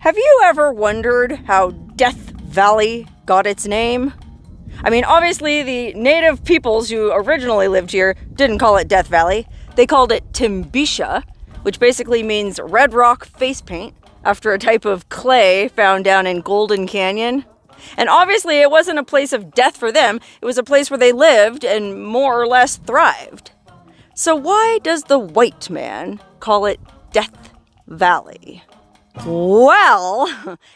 Have you ever wondered how Death Valley got its name? I mean, obviously the native peoples who originally lived here didn't call it Death Valley. They called it Timbisha, which basically means red rock face paint, after a type of clay found down in Golden Canyon. And obviously it wasn't a place of death for them, it was a place where they lived and more or less thrived. So why does the white man call it Death Valley? Well,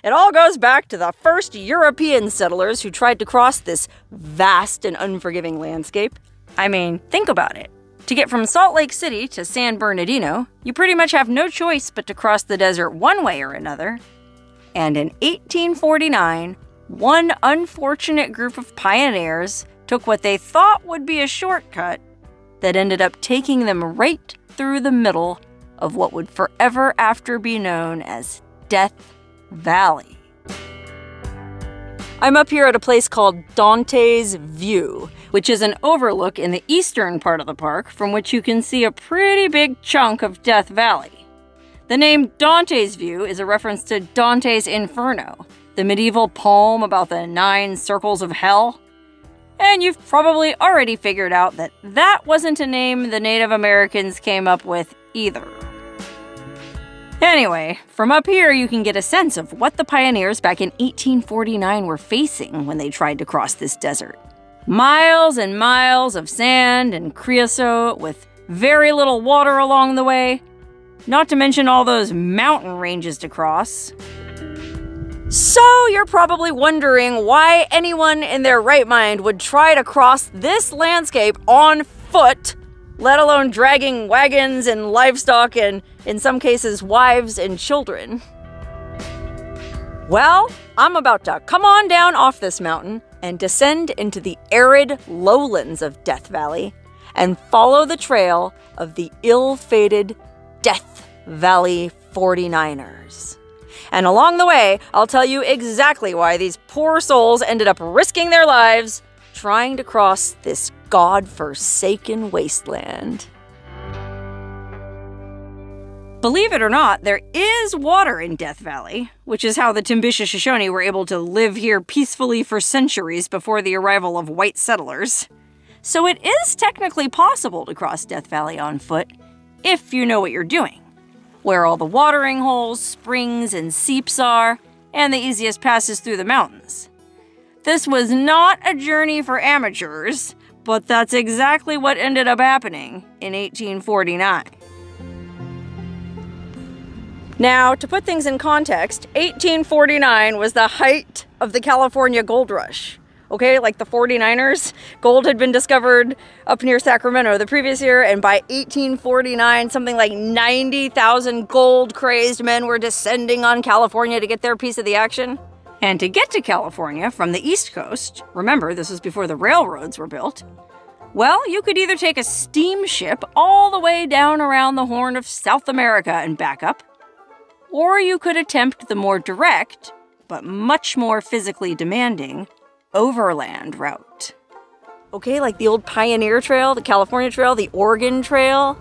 it all goes back to the first European settlers who tried to cross this vast and unforgiving landscape. I mean, think about it. To get from Salt Lake City to San Bernardino, you pretty much have no choice but to cross the desert one way or another. And in 1849, one unfortunate group of pioneers took what they thought would be a shortcut that ended up taking them right through the middle of what would forever after be known as Death Valley. I'm up here at a place called Dante's View, which is an overlook in the eastern part of the park from which you can see a pretty big chunk of Death Valley. The name Dante's View is a reference to Dante's Inferno, the medieval poem about the 9 circles of hell. And you've probably already figured out that that wasn't a name the Native Americans came up with either. Anyway, from up here you can get a sense of what the pioneers back in 1849 were facing when they tried to cross this desert. Miles and miles of sand and creosote with very little water along the way, not to mention all those mountain ranges to cross. So you're probably wondering why anyone in their right mind would try to cross this landscape on foot, let alone dragging wagons and livestock and, in some cases, wives and children. Well, I'm about to come on down off this mountain and descend into the arid lowlands of Death Valley and follow the trail of the ill-fated Death Valley 49ers. And along the way, I'll tell you exactly why these poor souls ended up risking their lives trying to cross this God-forsaken wasteland. Believe it or not, there is water in Death Valley, which is how the Timbisha Shoshone were able to live here peacefully for centuries before the arrival of white settlers. So it is technically possible to cross Death Valley on foot, if you know what you're doing, where all the watering holes, springs, and seeps are, and the easiest passes through the mountains. This was not a journey for amateurs, but that's exactly what ended up happening in 1849. Now, to put things in context, 1849 was the height of the California gold rush. Okay, like the 49ers, gold had been discovered up near Sacramento the previous year, and by 1849, something like 90,000 gold-crazed men were descending on California to get their piece of the action. And to get to California from the East Coast, remember this was before the railroads were built, well, you could either take a steamship all the way down around the Horn of South America and back up, or you could attempt the more direct, but much more physically demanding, overland route. Okay, like the old Pioneer Trail, the California Trail, the Oregon Trail.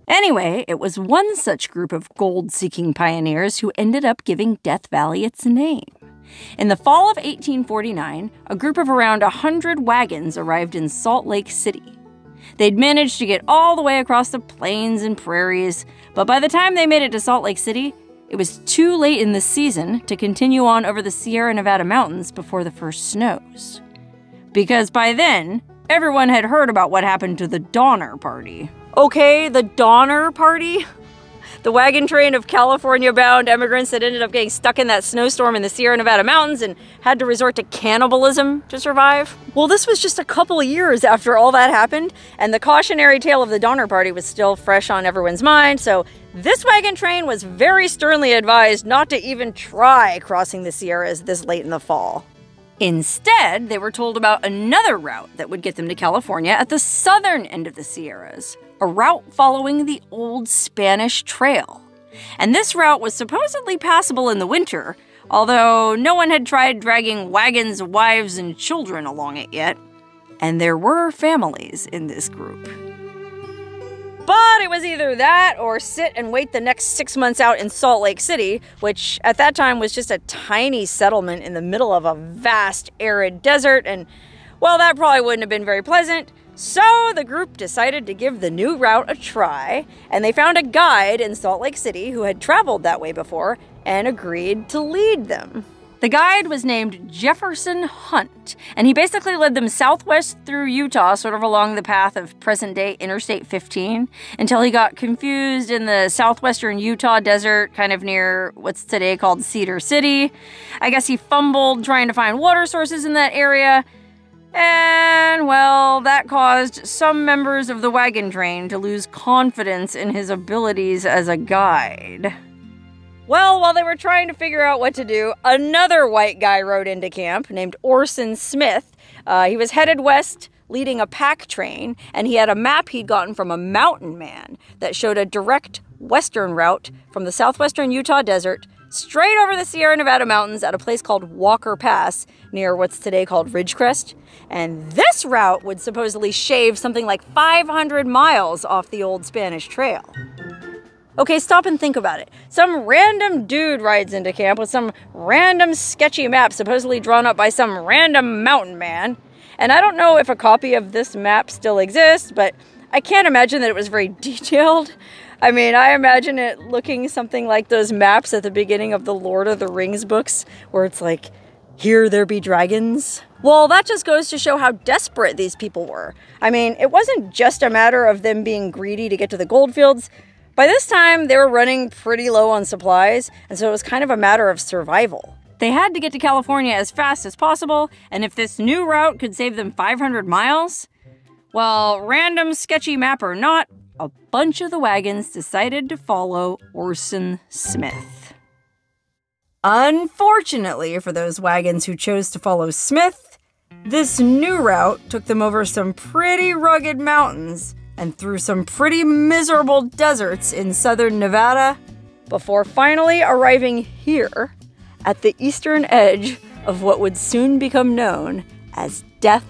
Anyway, it was one such group of gold-seeking pioneers who ended up giving Death Valley its name. In the fall of 1849, a group of around 100 wagons arrived in Salt Lake City. They'd managed to get all the way across the plains and prairies, but by the time they made it to Salt Lake City, it was too late in the season to continue on over the Sierra Nevada mountains before the first snows. Because by then, everyone had heard about what happened to the Donner Party. Okay, the Donner Party? The wagon train of California-bound immigrants that ended up getting stuck in that snowstorm in the Sierra Nevada mountains and had to resort to cannibalism to survive. Well, this was just a couple of years after all that happened, and the cautionary tale of the Donner Party was still fresh on everyone's mind, so this wagon train was very sternly advised not to even try crossing the Sierras this late in the fall. Instead, they were told about another route that would get them to California at the southern end of the Sierras, a route following the old Spanish Trail. And this route was supposedly passable in the winter, although no one had tried dragging wagons, wives, and children along it yet. And there were families in this group. But it was either that or sit and wait the next 6 months out in Salt Lake City, which at that time was just a tiny settlement in the middle of a vast arid desert, and well, that probably wouldn't have been very pleasant. So the group decided to give the new route a try, and they found a guide in Salt Lake City who had traveled that way before and agreed to lead them. The guide was named Jefferson Hunt, and he basically led them southwest through Utah, sort of along the path of present-day Interstate 15, until he got confused in the southwestern Utah desert, kind of near what's today called Cedar City. I guess he fumbled trying to find water sources in that area, and, well, that caused some members of the wagon train to lose confidence in his abilities as a guide. Well, while they were trying to figure out what to do, another white guy rode into camp named Orson Smith. He was headed west, leading a pack train, and he had a map he'd gotten from a mountain man that showed a direct western route from the southwestern Utah desert straight over the Sierra Nevada mountains at a place called Walker Pass near what's today called Ridgecrest. And this route would supposedly shave something like 500 miles off the old Spanish Trail. Okay, stop and think about it. Some random dude rides into camp with some random sketchy map supposedly drawn up by some random mountain man. And I don't know if a copy of this map still exists, but I can't imagine that it was very detailed. I mean, I imagine it looking something like those maps at the beginning of the Lord of the Rings books, where it's like, here there be dragons. Well, that just goes to show how desperate these people were. I mean, it wasn't just a matter of them being greedy to get to the goldfields. By this time, they were running pretty low on supplies, and so it was kind of a matter of survival. They had to get to California as fast as possible, and if this new route could save them 500 miles, well, random sketchy map or not, a bunch of the wagons decided to follow Orson Smith. Unfortunately for those wagons who chose to follow Smith, this new route took them over some pretty rugged mountains and through some pretty miserable deserts in southern Nevada, before finally arriving here at the eastern edge of what would soon become known as Death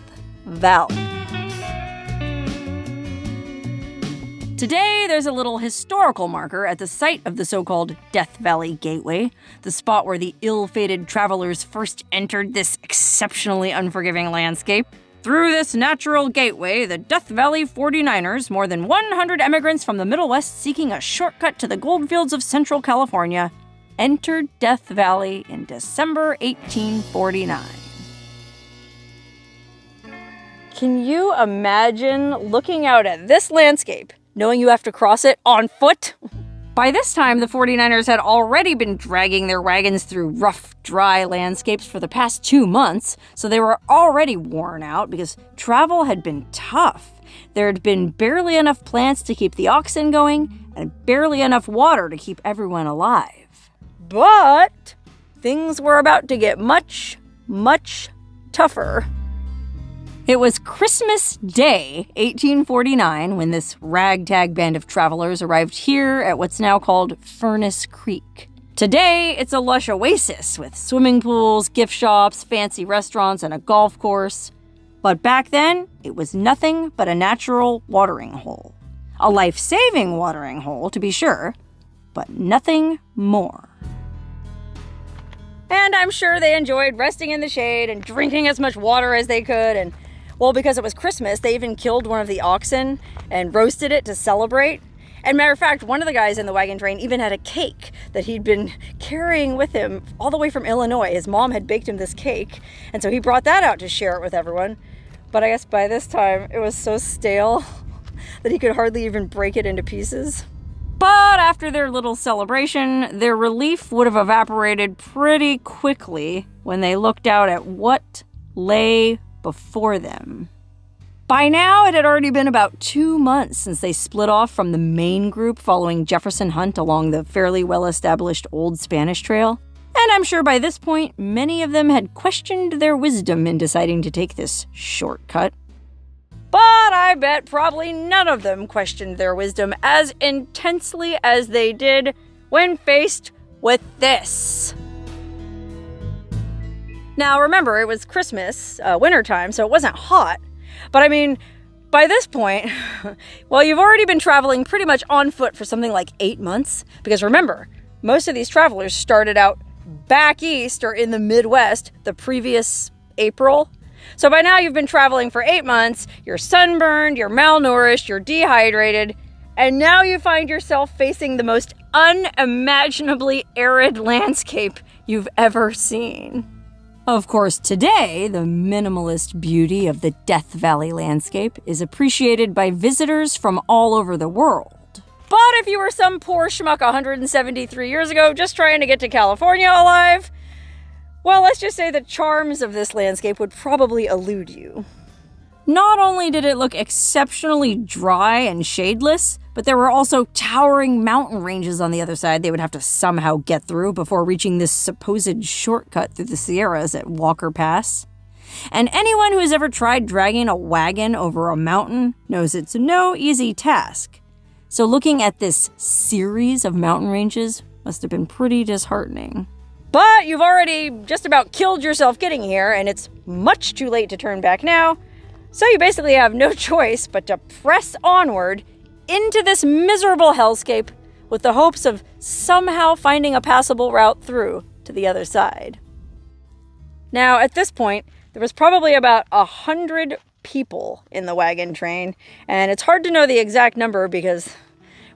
Valley. Today, there's a little historical marker at the site of the so-called Death Valley Gateway, the spot where the ill-fated travelers first entered this exceptionally unforgiving landscape. Through this natural gateway, the Death Valley 49ers, more than 100 immigrants from the Middle West seeking a shortcut to the goldfields of Central California, entered Death Valley in December 1849. Can you imagine looking out at this landscape, knowing you have to cross it on foot? By this time, the 49ers had already been dragging their wagons through rough, dry landscapes for the past 2 months, so they were already worn out because travel had been tough. There had been barely enough plants to keep the oxen going, and barely enough water to keep everyone alive. But things were about to get much, much tougher. It was Christmas Day, 1849, when this ragtag band of travelers arrived here at what's now called Furnace Creek. Today, it's a lush oasis with swimming pools, gift shops, fancy restaurants, and a golf course. But back then, it was nothing but a natural watering hole. A life-saving watering hole, to be sure, but nothing more. And I'm sure they enjoyed resting in the shade and drinking as much water as they could, and well, because it was Christmas, they even killed one of the oxen and roasted it to celebrate. And matter of fact, one of the guys in the wagon train even had a cake that he'd been carrying with him all the way from Illinois. His mom had baked him this cake, and so he brought that out to share it with everyone. But I guess by this time, it was so stale that he could hardly even break it into pieces. But after their little celebration, their relief would have evaporated pretty quickly when they looked out at what lay before them. By now, it had already been about 2 months since they split off from the main group following Jefferson Hunt along the fairly well-established Old Spanish Trail. And I'm sure by this point, many of them had questioned their wisdom in deciding to take this shortcut. But I bet probably none of them questioned their wisdom as intensely as they did when faced with this. Now remember, it was Christmas, wintertime, so it wasn't hot. But I mean, By this point, well, you've already been traveling pretty much on foot for something like 8 months, because remember, most of these travelers started out back east or in the Midwest the previous April. So by now you've been traveling for 8 months, you're sunburned, you're malnourished, you're dehydrated, and now you find yourself facing the most unimaginably arid landscape you've ever seen. Of course, today, the minimalist beauty of the Death Valley landscape is appreciated by visitors from all over the world. But if you were some poor schmuck 173 years ago just trying to get to California alive, well, let's just say the charms of this landscape would probably elude you. Not only did it look exceptionally dry and shadeless, but there were also towering mountain ranges on the other side they would have to somehow get through before reaching this supposed shortcut through the Sierras at Walker Pass. And anyone who has ever tried dragging a wagon over a mountain knows it's no easy task. So looking at this series of mountain ranges must have been pretty disheartening. But you've already just about killed yourself getting here, and it's much too late to turn back now. So you basically have no choice but to press onward into this miserable hellscape with the hopes of somehow finding a passable route through to the other side. Now, at this point, there was probably about 100 people in the wagon train, and it's hard to know the exact number because,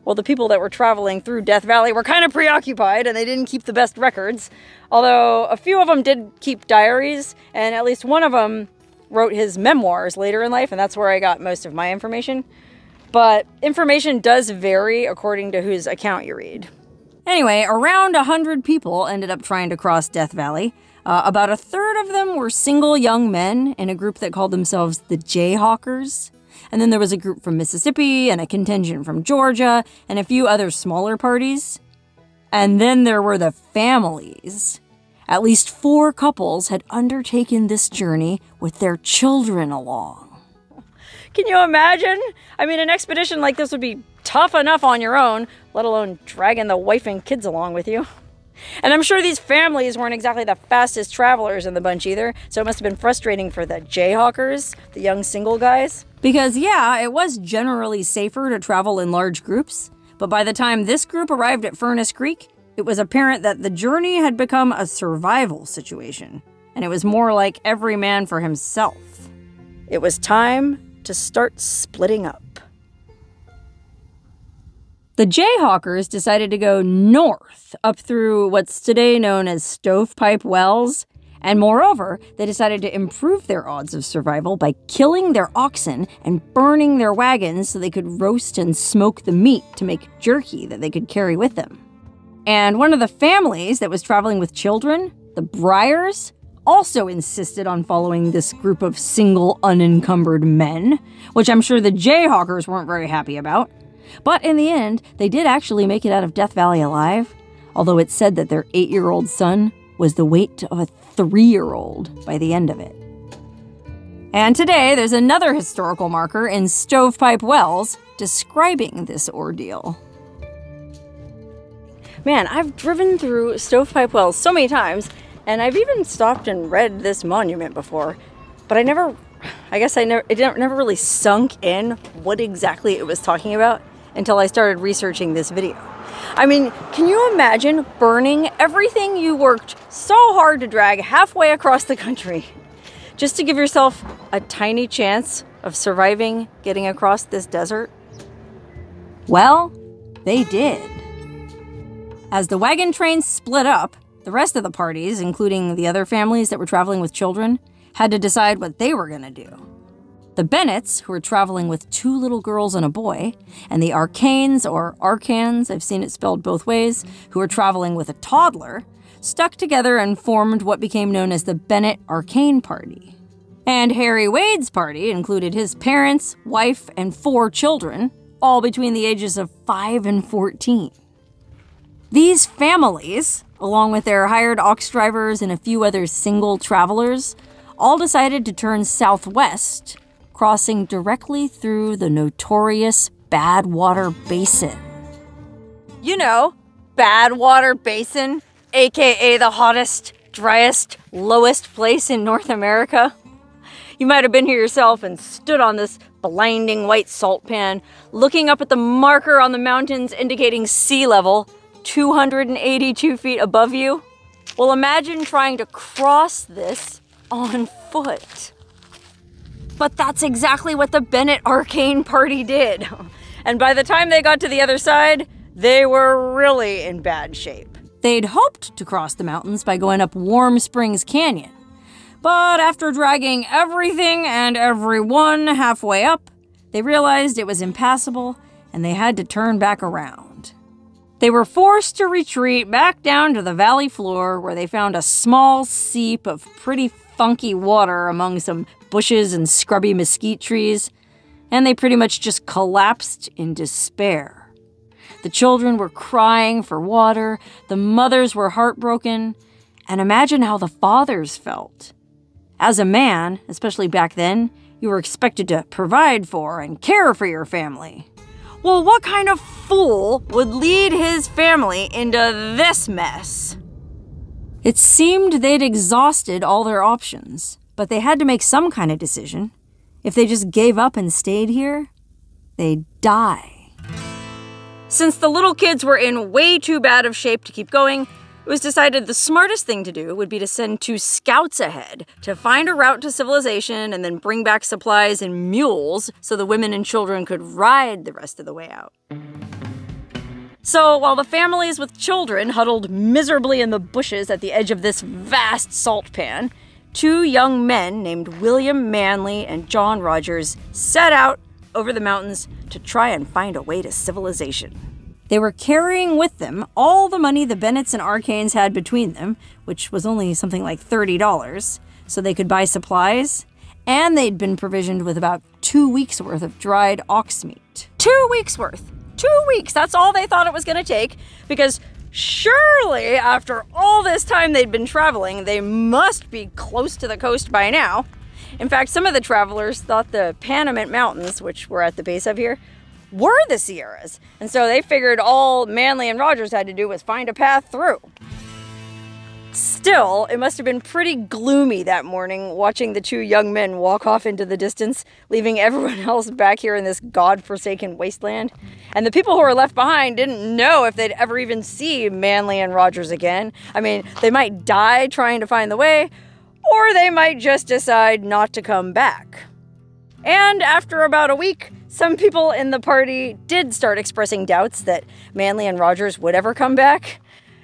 well, the people that were traveling through Death Valley were kind of preoccupied and they didn't keep the best records, although a few of them did keep diaries, and at least one of them wrote his memoirs later in life, and that's where I got most of my information. But information does vary according to whose account you read. Anyway, around 100 people ended up trying to cross Death Valley. About a third of them were single young men in a group that called themselves the Jayhawkers. And then there was a group from Mississippi and a contingent from Georgia and a few other smaller parties. And then there were the families. At least 4 couples had undertaken this journey with their children along. Can you imagine? I mean, an expedition like this would be tough enough on your own, let alone dragging the wife and kids along with you. And I'm sure these families weren't exactly the fastest travelers in the bunch either, so it must have been frustrating for the Jayhawkers, the young single guys. Because yeah, it was generally safer to travel in large groups, but by the time this group arrived at Furnace Creek, it was apparent that the journey had become a survival situation, and it was more like every man for himself. It was time to start splitting up. The Jayhawkers decided to go north, up through what's today known as Stovepipe Wells, and moreover, they decided to improve their odds of survival by killing their oxen and burning their wagons so they could roast and smoke the meat to make jerky that they could carry with them. And one of the families that was traveling with children, the Bryars, also insisted on following this group of single, unencumbered men, which I'm sure the Jayhawkers weren't very happy about. But in the end, they did actually make it out of Death Valley alive, although it's said that their 8-year-old son was the weight of a 3-year-old by the end of it. And today, there's another historical marker in Stovepipe Wells describing this ordeal. Man, I've driven through Stovepipe Wells so many times, and I've even stopped and read this monument before, but it never really sunk in what exactly it was talking about until I started researching this video. I mean, can you imagine burning everything you worked so hard to drag halfway across the country just to give yourself a tiny chance of surviving getting across this desert? Well, they did. As the wagon train split up, the rest of the parties, including the other families that were traveling with children, had to decide what they were going to do. The Bennetts, who were traveling with 2 little girls and a boy, and the Arcanes, or Arcans, I've seen it spelled both ways, who were traveling with a toddler, stuck together and formed what became known as the Bennett Arcane Party. And Harry Wade's party included his parents, wife, and 4 children, all between the ages of 5 and 14. These families, along with their hired ox drivers and a few other single travelers, all decided to turn southwest, crossing directly through the notorious Badwater Basin. You know, Badwater Basin, aka the hottest, driest, lowest place in North America. You might have been here yourself and stood on this blinding white salt pan, looking up at the marker on the mountains indicating sea level, 282 feet above you. Well, imagine trying to cross this on foot. But that's exactly what the Bennett Arcane Party did. And by the time they got to the other side, they were really in bad shape. They'd hoped to cross the mountains by going up Warm Springs Canyon. But after dragging everything and everyone halfway up, they realized it was impassable and they had to turn back around. They were forced to retreat back down to the valley floor where they found a small seep of pretty funky water among some bushes and scrubby mesquite trees, and they pretty much just collapsed in despair. The children were crying for water, the mothers were heartbroken, and imagine how the fathers felt. As a man, especially back then, you were expected to provide for and care for your family. Well, what kind of fool would lead his family into this mess? It seemed they'd exhausted all their options, but they had to make some kind of decision. If they just gave up and stayed here, they'd die. Since the little kids were in way too bad of shape to keep going, it was decided the smartest thing to do would be to send 2 scouts ahead to find a route to civilization and then bring back supplies and mules so the women and children could ride the rest of the way out. So while the families with children huddled miserably in the bushes at the edge of this vast salt pan, 2 young men named William Manley and John Rogers set out over the mountains to try and find a way to civilization. They were carrying with them all the money the Bennetts and Arcanes had between them, which was only something like $30, so they could buy supplies, and they'd been provisioned with about 2 weeks' worth of dried ox meat. 2 weeks' worth! 2 weeks! That's all they thought it was going to take, because surely after all this time they'd been traveling, they must be close to the coast by now. In fact, some of the travelers thought the Panamint Mountains, which we're at the base of here, were the Sierras, and so they figured all Manley and Rogers had to do was find a path through. Still, it must have been pretty gloomy that morning watching the 2 young men walk off into the distance, leaving everyone else back here in this god-forsaken wasteland. And the people who were left behind didn't know if they'd ever even see Manley and Rogers again. I mean, they might die trying to find the way, or they might just decide not to come back. And after about a week, some people in the party did start expressing doubts that Manley and Rogers would ever come back.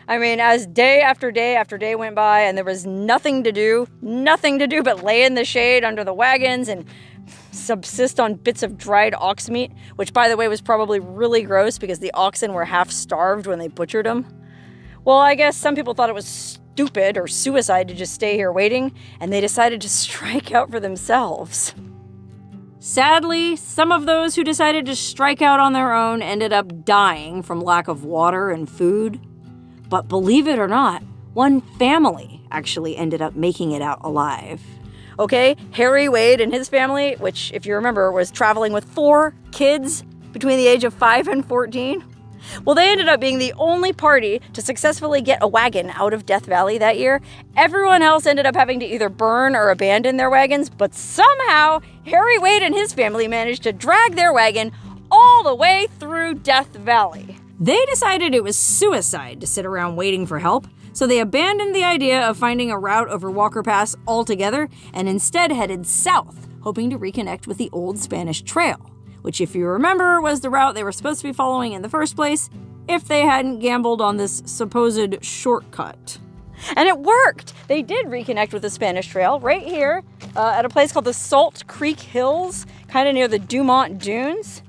I mean, as day after day after day went by and there was nothing to do but lay in the shade under the wagons and subsist on bits of dried ox meat, which, by the way, was probably really gross because the oxen were half starved when they butchered them. Well, I guess some people thought it was stupid or suicide to just stay here waiting, and they decided to strike out for themselves. Sadly, some of those who decided to strike out on their own ended up dying from lack of water and food. But believe it or not, one family actually ended up making it out alive. Okay, Harry Wade and his family, which, if you remember, was traveling with 4 kids between the age of 5 and 14. Well, they ended up being the only party to successfully get a wagon out of Death Valley that year. Everyone else ended up having to either burn or abandon their wagons, but somehow Harry Wade and his family managed to drag their wagon all the way through Death Valley. They decided it was suicide to sit around waiting for help, so they abandoned the idea of finding a route over Walker Pass altogether and instead headed south, hoping to reconnect with the old Spanish Trail, which, if you remember, was the route they were supposed to be following in the first place if they hadn't gambled on this supposed shortcut. And it worked! They did reconnect with the Spanish Trail right here at a place called the Salt Creek Hills, kind of near the Dumont Dunes.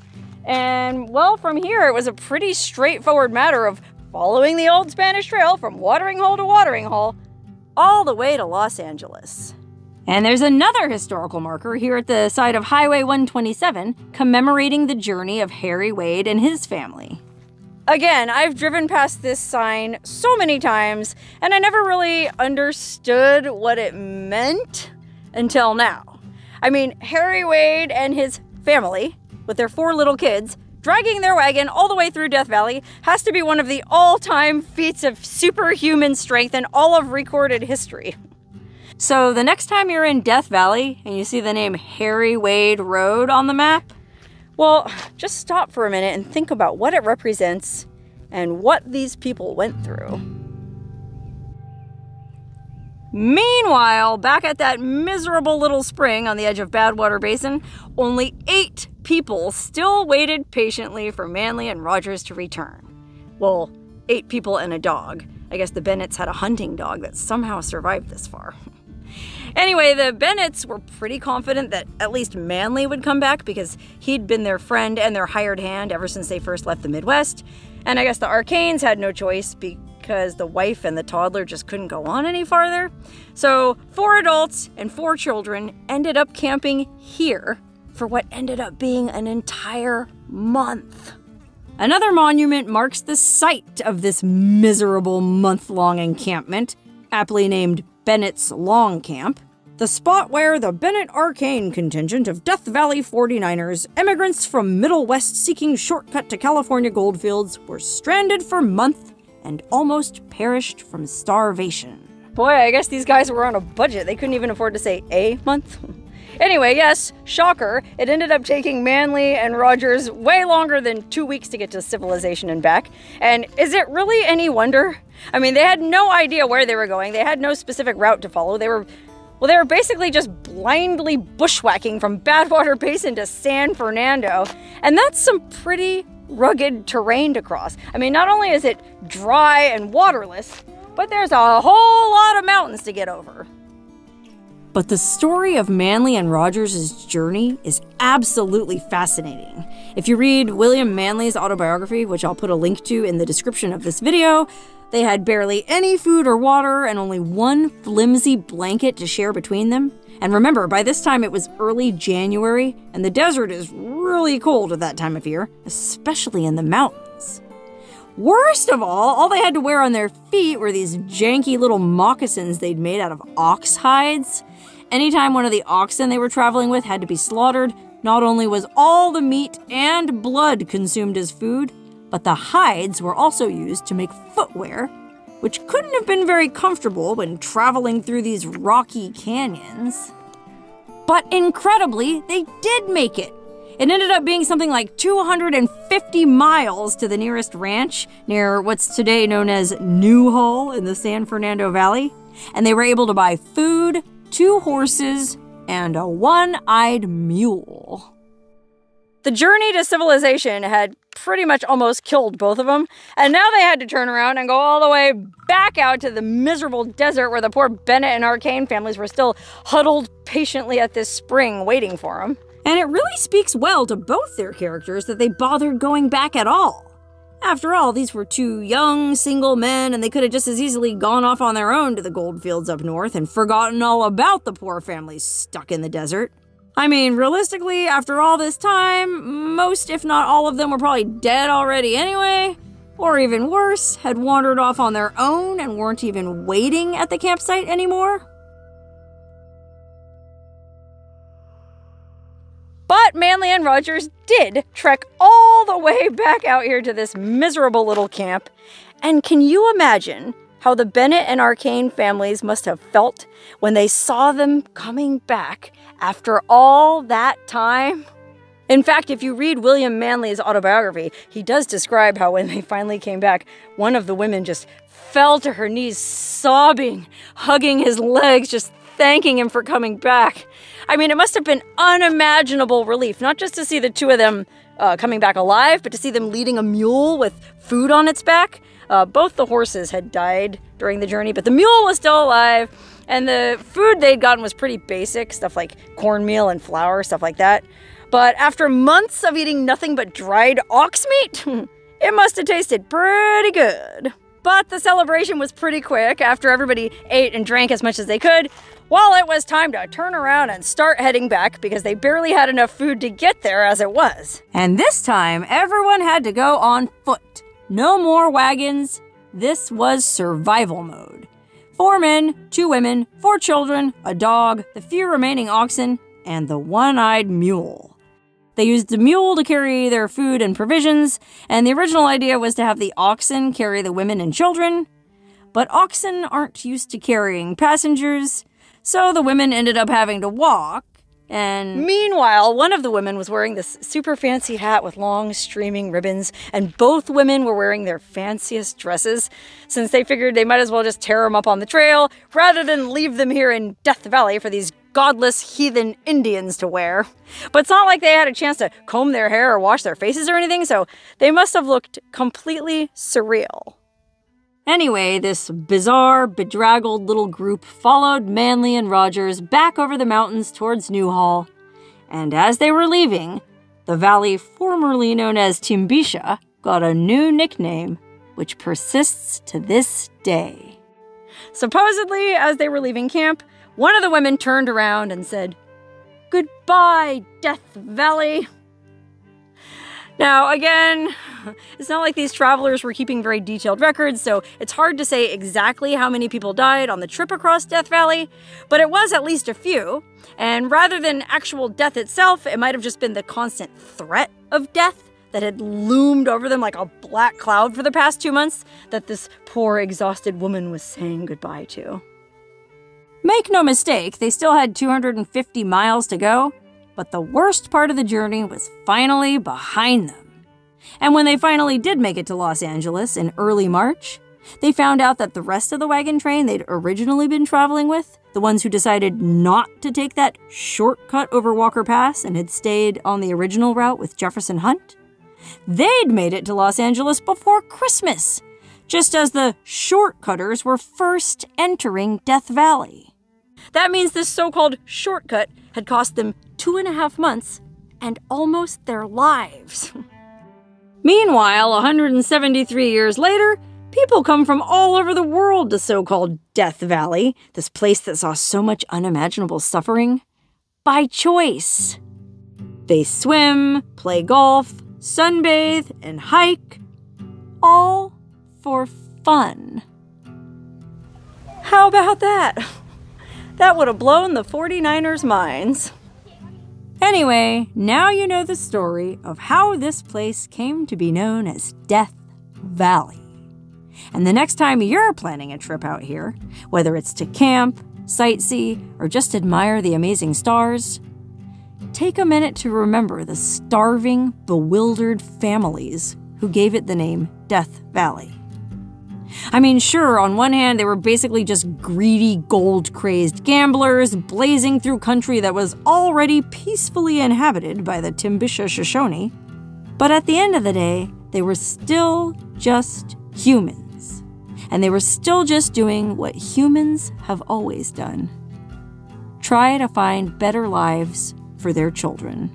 And, well, from here it was a pretty straightforward matter of following the old Spanish Trail from watering hole to watering hole, all the way to Los Angeles. And there's another historical marker here at the side of Highway 127 commemorating the journey of Harry Wade and his family. Again, I've driven past this sign so many times, and I never really understood what it meant until now. I mean, Harry Wade and his family, with their 4 little kids, dragging their wagon all the way through Death Valley has to be one of the all-time feats of superhuman strength in all of recorded history. So the next time you're in Death Valley and you see the name Harry Wade Road on the map, well, just stop for a minute and think about what it represents and what these people went through. Meanwhile, back at that miserable little spring on the edge of Badwater Basin, only 8 people still waited patiently for Manly and Rogers to return. Well, 8 people and a dog. I guess the Bennetts had a hunting dog that somehow survived this far. Anyway, the Bennetts were pretty confident that at least Manly would come back because he'd been their friend and their hired hand ever since they first left the Midwest. And I guess the Arcanes had no choice because the wife and the toddler just couldn't go on any farther. So 4 adults and 4 children ended up camping here for what ended up being an entire month. Another monument marks the site of this miserable month-long encampment, aptly named Bennett's Long Camp, the spot where the Bennett Arcane contingent of Death Valley 49ers, immigrants from Middle West seeking shortcut to California goldfields, were stranded for months and almost perished from starvation. Boy, I guess these guys were on a budget. They couldn't even afford to say a month. Anyway, yes, shocker, it ended up taking Manly and Rogers way longer than 2 weeks to get to civilization and back. And is it really any wonder? I mean, they had no idea where they were going. They had no specific route to follow. They were basically just blindly bushwhacking from Badwater Basin to San Fernando. And that's some pretty rugged terrain to cross. I mean, not only is it dry and waterless, but there's a whole lot of mountains to get over. But the story of Manly and Rogers' journey is absolutely fascinating. If you read William Manly's autobiography, which I'll put a link to in the description of this video, they had barely any food or water and only one flimsy blanket to share between them. And remember, by this time it was early January, and the desert is really cold at that time of year, especially in the mountains. Worst of all they had to wear on their feet were these janky little moccasins they'd made out of ox hides. Anytime one of the oxen they were traveling with had to be slaughtered, not only was all the meat and blood consumed as food, but the hides were also used to make footwear, which couldn't have been very comfortable when traveling through these rocky canyons. But incredibly, they did make it. It ended up being something like 250 miles to the nearest ranch near what's today known as Newhall in the San Fernando Valley, and they were able to buy food, 2 horses, and a one-eyed mule. The journey to civilization had pretty much almost killed both of them, and now they had to turn around and go all the way back out to the miserable desert where the poor Bennett and Arcane families were still huddled patiently at this spring waiting for them. And it really speaks well to both their characters that they bothered going back at all. After all, these were 2 young, single men, and they could have just as easily gone off on their own to the goldfields up north and forgotten all about the poor families stuck in the desert. I mean, realistically, after all this time, most, if not all of them, were probably dead already anyway. Or even worse, had wandered off on their own and weren't even waiting at the campsite anymore. But Manly and Rogers did trek all the way back out here to this miserable little camp. And can you imagine how the Bennett and Arcane families must have felt when they saw them coming back after all that time? In fact, if you read William Manly's autobiography, he does describe how when they finally came back, one of the women just fell to her knees sobbing, hugging his legs, just thanking him for coming back. I mean, it must have been unimaginable relief, not just to see the 2 of them coming back alive, but to see them leading a mule with food on its back. Both the horses had died during the journey, but the mule was still alive, and the food they'd gotten was pretty basic, stuff like cornmeal and flour, stuff like that. But after months of eating nothing but dried ox meat, it must have tasted pretty good. But the celebration was pretty quick after everybody ate and drank as much as they could. Well, it was time to turn around and start heading back because they barely had enough food to get there as it was. And this time, everyone had to go on foot. No more wagons. This was survival mode. 4 men, 2 women, 4 children, a dog, the few remaining oxen, and the one-eyed mule. They used the mule to carry their food and provisions, and the original idea was to have the oxen carry the women and children. But oxen aren't used to carrying passengers, So the women ended up having to walk. And meanwhile, one of the women was wearing this super fancy hat with long streaming ribbons, and both women were wearing their fanciest dresses, since they figured they might as well just tear them up on the trail rather than leave them here in Death Valley for these godless heathen Indians to wear. But it's not like they had a chance to comb their hair or wash their faces or anything, so they must have looked completely surreal. Anyway, this bizarre, bedraggled little group followed Manly and Rogers back over the mountains towards Newhall, and as they were leaving, the valley formerly known as Timbisha got a new nickname, which persists to this day. Supposedly, as they were leaving camp, one of the women turned around and said, "Goodbye, Death Valley." Now, again, it's not like these travelers were keeping very detailed records, so it's hard to say exactly how many people died on the trip across Death Valley, but it was at least a few, and rather than actual death itself, it might have just been the constant threat of death that had loomed over them like a black cloud for the past 2 months that this poor, exhausted woman was saying goodbye to. Make no mistake, they still had 250 miles to go, but the worst part of the journey was finally behind them. And when they finally did make it to Los Angeles in early March, they found out that the rest of the wagon train they'd originally been traveling with, the ones who decided not to take that shortcut over Walker Pass and had stayed on the original route with Jefferson Hunt, they'd made it to Los Angeles before Christmas, just as the shortcutters were first entering Death Valley. That means this so-called shortcut had cost them 2.5 months and almost their lives. Meanwhile, 173 years later, people come from all over the world to so-called Death Valley, this place that saw so much unimaginable suffering, by choice. They swim, play golf, sunbathe, and hike, all for fun. How about that? That would have blown the 49ers' minds. Anyway, now you know the story of how this place came to be known as Death Valley. And the next time you're planning a trip out here, whether it's to camp, sightsee, or just admire the amazing stars, take a minute to remember the starving, bewildered families who gave it the name Death Valley. I mean, sure, on one hand, they were basically just greedy, gold-crazed gamblers blazing through country that was already peacefully inhabited by the Timbisha Shoshone. But at the end of the day, they were still just humans. And they were still just doing what humans have always done. Try to find better lives for their children.